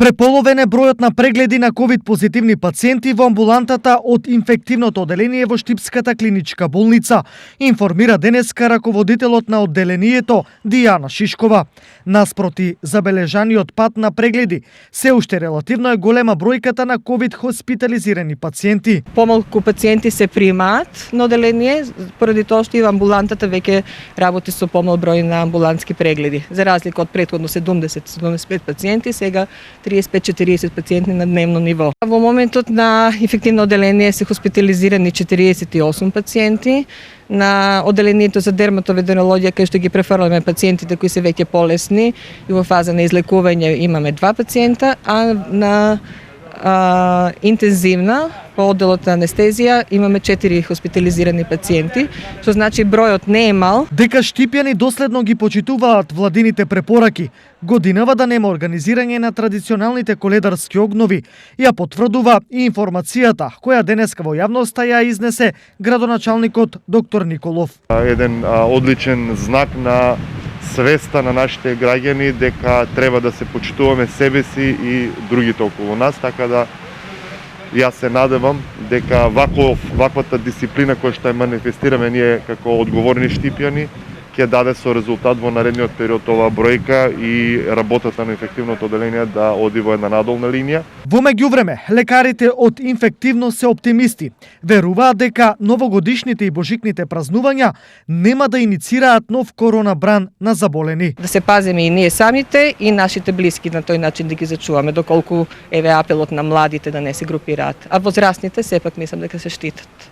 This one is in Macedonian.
Преполовен е бројот на прегледи на ковид позитивни пациенти во амбулантата од инфективното оделение во Штипската клиничка болница, информира денеска раководителот на одделението Дијана Шишкова. Наспроти забележаниот пат на прегледи, се уште релативно е голема бројката на ковид хоспитализирани пациенти. Помалку пациенти се примаат на оделение, поради тоа што и амбулантата веќе работи со помал број на амбулантски прегледи. За разлика од претходно 70-75 пациенти, сега 35-40 пациенти на дневно ниво. Во моментот на инфективно оделение се хоспитализирани 48 пациенти. На оделението за дерматовенерологија, кај што ги префрламе пациентите кои се веќе полесни и во фаза на излекување имаме 2 пациента, а на интензивна, по одделот на анестезија, имаме 4 хоспитализирани пациенти, што значи бројот не е мал. Дека штипјани доследно ги почитуваат владините препораки, годинава да нема организирање на традиционалните коледарски огнови, ја потврдува и информацијата која денеска во јавноста ја изнесе градоначалникот доктор Николов. Еден одличен знак на свеста на нашите граѓани дека треба да се почитуваме себе си и другите околу нас, така да јас се надевам дека ваквата дисциплина која што ја манифестираме ние како одговорни штипјани ќе даде со резултат во наредниот период оваа бројка и работата на инфективното оделение да оди во една надолна линија. Во меѓувреме, лекарите од инфективно се оптимисти. Веруваат дека новогодишните и божикните празнувања нема да иницираат нов коронабран на заболени. Да се пазиме и ние самите и нашите блиски на тој начин да ги зачуваме, доколку еве апелот на младите да не се групираат, а возрастните сепак мислам дека се штитат.